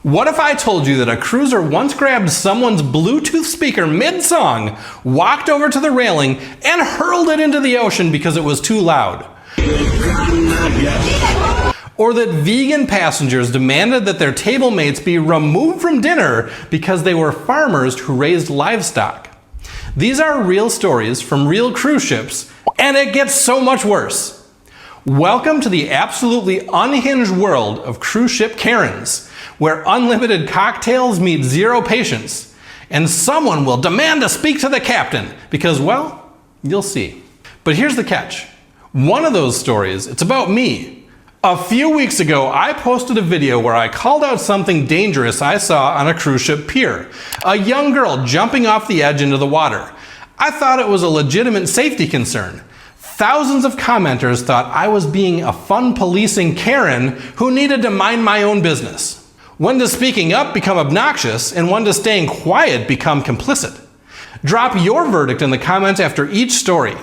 What if I told you that a cruiser once grabbed someone's Bluetooth speaker mid-song, walked over to the railing, and hurled it into the ocean because it was too loud? Or that vegan passengers demanded that their table mates be removed from dinner because they were farmers who raised livestock. These are real stories from real cruise ships, and it gets so much worse. Welcome to the absolutely unhinged world of cruise ship Karens, where unlimited cocktails meet zero patience, and someone will demand to speak to the captain because, well, you'll see. But here's the catch. One of those stories, it's about me. A few weeks ago, I posted a video where I called out something dangerous I saw on a cruise ship pier. A young girl jumping off the edge into the water. I thought it was a legitimate safety concern. Thousands of commenters thought I was being a fun policing Karen who needed to mind my own business. When does speaking up become obnoxious, and when does staying quiet become complicit? Drop your verdict in the comments after each story.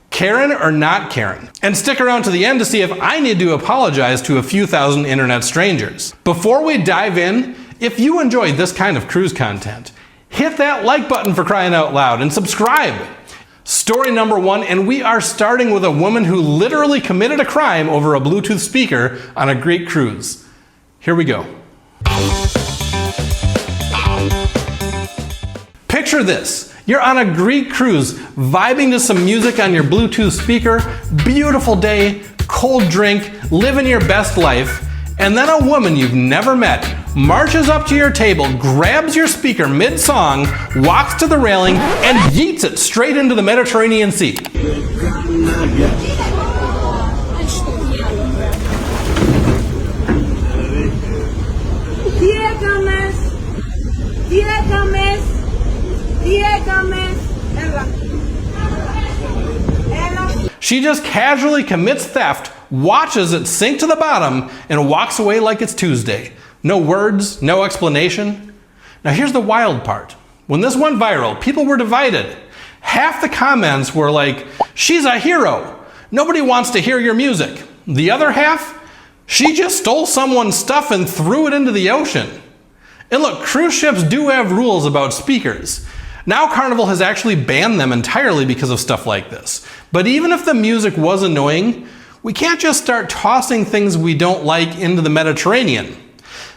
Karen or not Karen? And stick around to the end to see if I need to apologize to a few thousand internet strangers. Before we dive in, if you enjoy this kind of cruise content, hit that like button for crying out loud and subscribe. Story number 1, and we are starting with a woman who literally committed a crime over a Bluetooth speaker on a Greek cruise. Here we go. Picture this. You're on a Greek cruise, vibing to some music on your Bluetooth speaker, beautiful day, cold drink, living your best life, and then a woman you've never met marches up to your table, grabs your speaker mid-song, walks to the railing, and yeets it straight into the Mediterranean Sea. She just casually commits theft, watches it sink to the bottom, and walks away like it's Tuesday. No words, no explanation. Now here's the wild part. When this went viral, people were divided. Half the comments were like, "She's a hero. Nobody wants to hear your music." The other half, "She just stole someone's stuff and threw it into the ocean." And look, cruise ships do have rules about speakers. Now Carnival has actually banned them entirely because of stuff like this. But even if the music was annoying, we can't just start tossing things we don't like into the Mediterranean.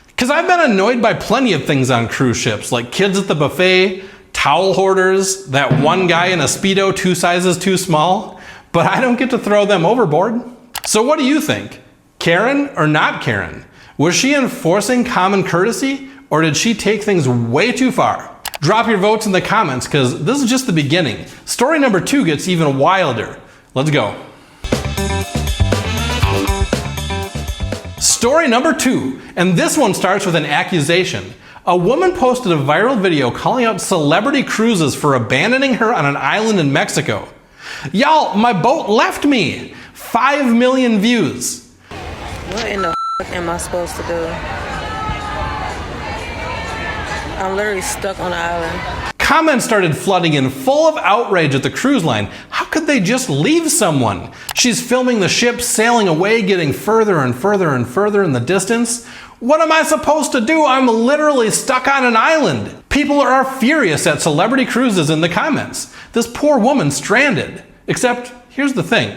Because I've been annoyed by plenty of things on cruise ships, like kids at the buffet, towel hoarders, that one guy in a Speedo 2 sizes too small, but I don't get to throw them overboard. So what do you think? Karen or not Karen? Was she enforcing common courtesy, or did she take things way too far? Drop your votes in the comments, because this is just the beginning. Story number 2 gets even wilder. Let's go. Story number 2, and this one starts with an accusation. A woman posted a viral video calling out celebrity cruises for abandoning her on an island in Mexico. "Y'all, my boat left me." 5 million views. What in the am I supposed to do? I'm literally stuck on an island. Comments started flooding in, full of outrage at the cruise line. How could they just leave someone? She's filming the ship sailing away, getting further and further and further in the distance. What am I supposed to do? I'm literally stuck on an island. People are furious at celebrity cruises in the comments. This poor woman stranded. Except, here's the thing.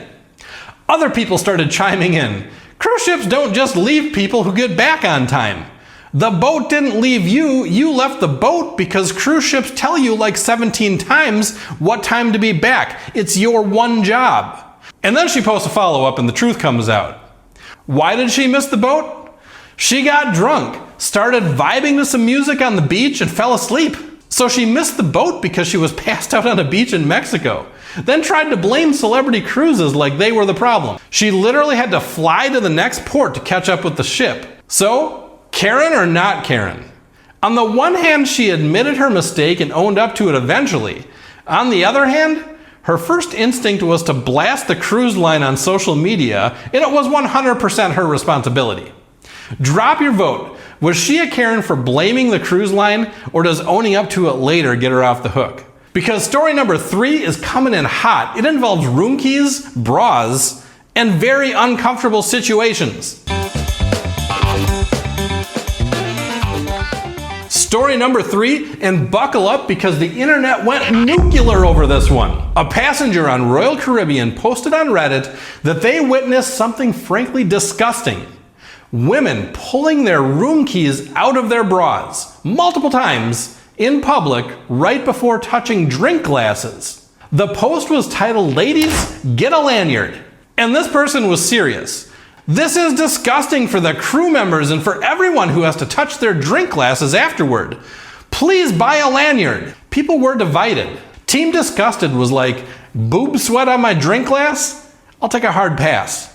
Other people started chiming in. Cruise ships don't just leave people who get back on time. The boat didn't leave you, you left the boat because cruise ships tell you like 17 times what time to be back. It's your one job. And then she posts a follow-up and the truth comes out. Why did she miss the boat? She got drunk, started vibing to some music on the beach and fell asleep. So she missed the boat because she was passed out on a beach in Mexico. Then tried to blame celebrity cruises like they were the problem. She literally had to fly to the next port to catch up with the ship. So, Karen or not Karen? On the one hand, she admitted her mistake and owned up to it eventually. On the other hand, her first instinct was to blast the cruise line on social media, and it was 100% her responsibility. Drop your vote. Was she a Karen for blaming the cruise line, or does owning up to it later get her off the hook? Because story number 3 is coming in hot. It involves room keys, bras, and very uncomfortable situations. Story number 3, and buckle up because the internet went nuclear over this one. A passenger on Royal Caribbean posted on Reddit that they witnessed something frankly disgusting. Women pulling their room keys out of their bras multiple times in public right before touching drink glasses. The post was titled, "Ladies, get a lanyard." And this person was serious. This is disgusting for the crew members and for everyone who has to touch their drink glasses afterward. Please buy a lanyard. People were divided. Team Disgusted was like, boob sweat on my drink glass? I'll take a hard pass.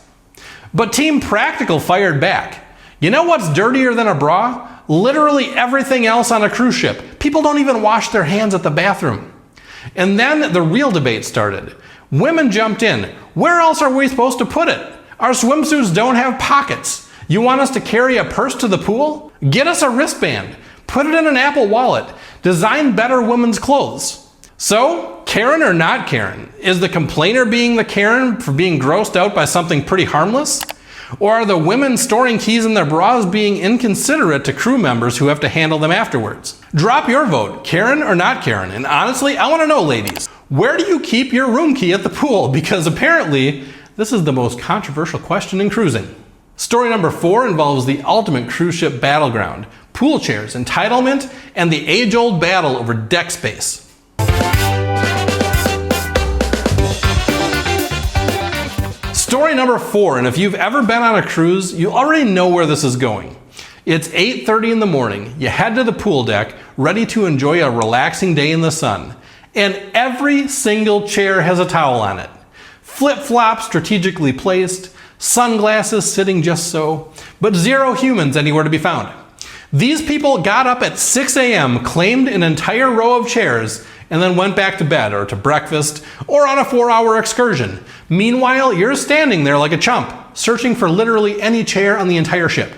But Team Practical fired back. You know what's dirtier than a bra? Literally everything else on a cruise ship. People don't even wash their hands at the bathroom. And then the real debate started. Women jumped in. Where else are we supposed to put it? Our swimsuits don't have pockets. You want us to carry a purse to the pool? Get us a wristband. Put it in an Apple Wallet. Design better women's clothes. So, Karen or not Karen? Is the complainer being the Karen for being grossed out by something pretty harmless? Or are the women storing keys in their bras being inconsiderate to crew members who have to handle them afterwards? Drop your vote, Karen or not Karen. And honestly, I want to know, ladies, where do you keep your room key at the pool? Because apparently, this is the most controversial question in cruising. Story number 4 involves the ultimate cruise ship battleground, pool chairs, entitlement, and the age-old battle over deck space. Story number 4, and if you've ever been on a cruise, you already know where this is going. It's 8:30 in the morning, you head to the pool deck, ready to enjoy a relaxing day in the sun, and every single chair has a towel on it. Flip-flops strategically placed, sunglasses sitting just so, but zero humans anywhere to be found. These people got up at 6 a.m., claimed an entire row of chairs, and then went back to bed or to breakfast or on a 4-hour excursion. Meanwhile, you're standing there like a chump, searching for literally any chair on the entire ship.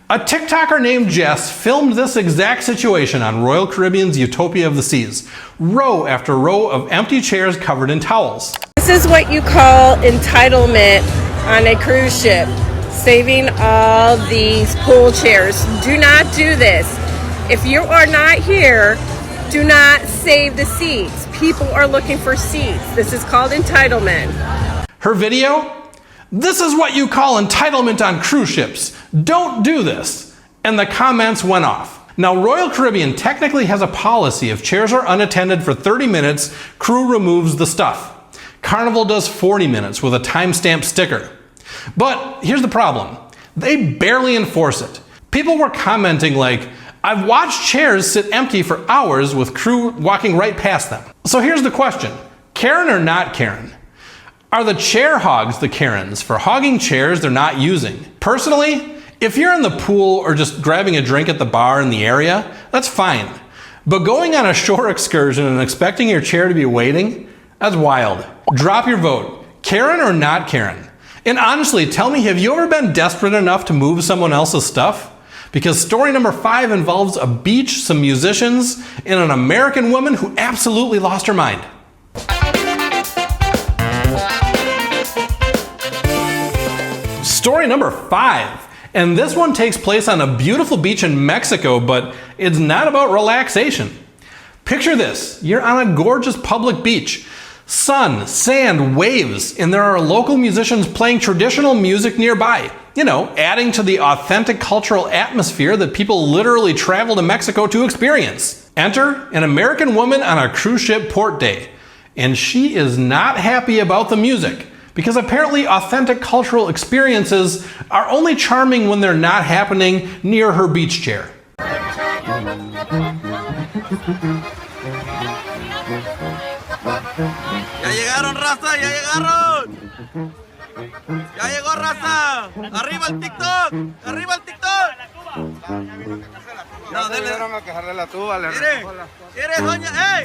A TikToker named Jess filmed this exact situation on Royal Caribbean's Utopia of the Seas. Row after row of empty chairs covered in towels. This is what you call entitlement on a cruise ship. Saving all these pool chairs. Do not do this. If you are not here, do not save the seats. People are looking for seats. This is called entitlement. Her video? This is what you call entitlement on cruise ships. Don't do this. And the comments went off. Now, Royal Caribbean technically has a policy if chairs are unattended for 30 minutes, crew removes the stuff. Carnival does 40 minutes with a timestamp sticker. But here's the problem. They barely enforce it. People were commenting like, I've watched chairs sit empty for hours with crew walking right past them. So here's the question. Karen or not Karen? Are the chair hogs the Karens for hogging chairs they're not using? Personally, if you're in the pool or just grabbing a drink at the bar in the area, that's fine. But going on a shore excursion and expecting your chair to be waiting, that's wild. Drop your vote. Karen or not Karen? And honestly, tell me, have you ever been desperate enough to move someone else's stuff? Because story number 5 involves a beach, some musicians, and an American woman who absolutely lost her mind. Story number 5. And this one takes place on a beautiful beach in Mexico, but it's not about relaxation. Picture this. You're on a gorgeous public beach. Sun, sand, waves, and there are local musicians playing traditional music nearby. You know, adding to the authentic cultural atmosphere that people literally travel to Mexico to experience. Enter an American woman on a cruise ship port day. And she is not happy about the music, because apparently authentic cultural experiences are only charming when they're not happening near her beach chair. Ya llegaron, raza, ya llegaron. Ya llegó, raza. Arriba el TikTok. Arriba el TikTok. No, dele. Eres doña. Hey,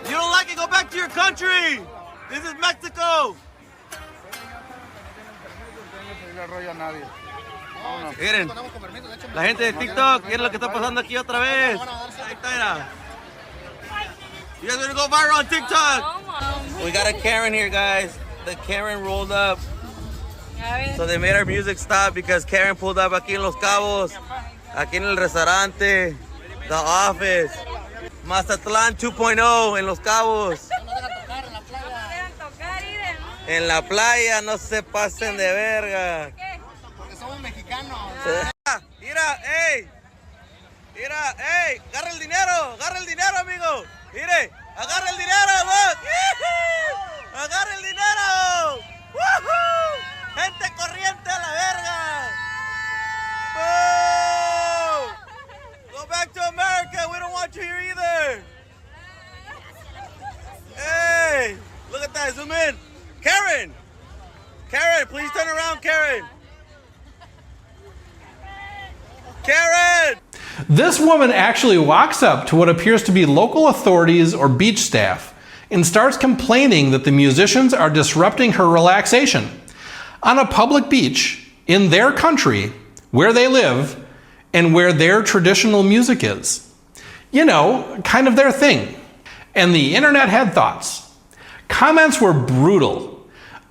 you don't like it? Go back to your country. This is Mexico. Miren, la gente de TikTok, miren lo que está pasando aquí otra vez. Ahí está, mira. You guys gonna go viral on TikTok. We got a Karen here, guys. The Karen rolled up. So they made our music stop because Karen pulled up aquí en Los Cabos, aquí en el restaurante. The Office. Mazatlán 2.0 en Los Cabos. En la playa, no se pasen de verga. Porque somos mexicanos. Mira, ey. Mira, ey. Agarra el dinero, amigo. Mire, agarra el dinero, vos. Agarra el dinero. ¡Woohoo! Gente corriente a la verga. Boo! Go back to America. We don't want you here either. Hey, look at that. Zoom in. Karen, please turn around, Karen. Karen! This woman actually walks up to what appears to be local authorities or beach staff and starts complaining that the musicians are disrupting her relaxation on a public beach in their country where they live and where their traditional music is. You know, kind of their thing. And the internet had thoughts. Comments were brutal.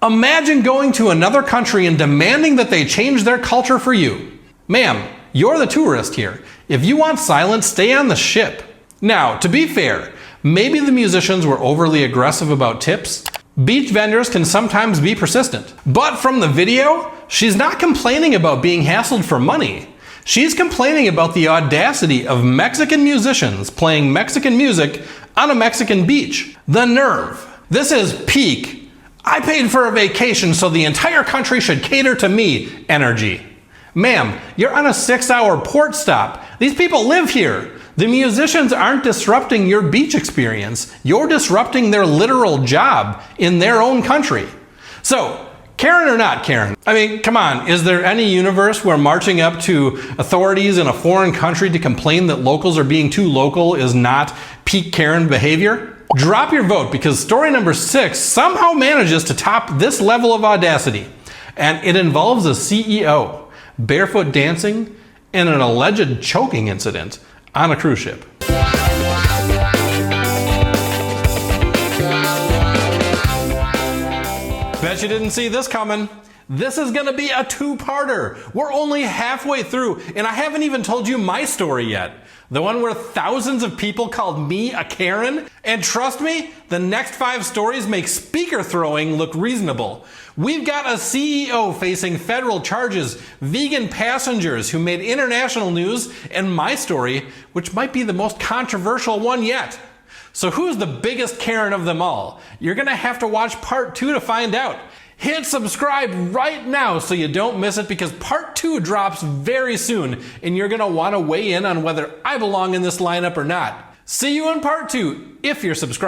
Imagine going to another country and demanding that they change their culture for you. Ma'am, you're the tourist here. If you want silence, stay on the ship. Now, to be fair, maybe the musicians were overly aggressive about tips. Beach vendors can sometimes be persistent. But from the video, she's not complaining about being hassled for money. She's complaining about the audacity of Mexican musicians playing Mexican music on a Mexican beach. The nerve. This is peak, I paid for a vacation so the entire country should cater to me energy. Ma'am, you're on a 6-hour port stop. These people live here. The musicians aren't disrupting your beach experience. You're disrupting their literal job in their own country. So, Karen or not Karen? I mean, come on, is there any universe where marching up to authorities in a foreign country to complain that locals are being too local is not peak Karen behavior? Drop your vote because story number 6 somehow manages to top this level of audacity. And it involves a CEO, barefoot dancing, and an alleged choking incident on a cruise ship. Bet you didn't see this coming. This is gonna be a 2-parter. We're only halfway through, and I haven't even told you my story yet. The one where thousands of people called me a Karen. And trust me, the next 5 stories make speaker throwing look reasonable. We've got a CEO facing federal charges, vegan passengers who made international news, and my story, which might be the most controversial one yet. So who's the biggest Karen of them all? You're gonna have to watch part 2 to find out. Hit subscribe right now so you don't miss it because part 2 drops very soon and you're gonna wanna weigh in on whether I belong in this lineup or not. See you in part 2 if you're subscribed.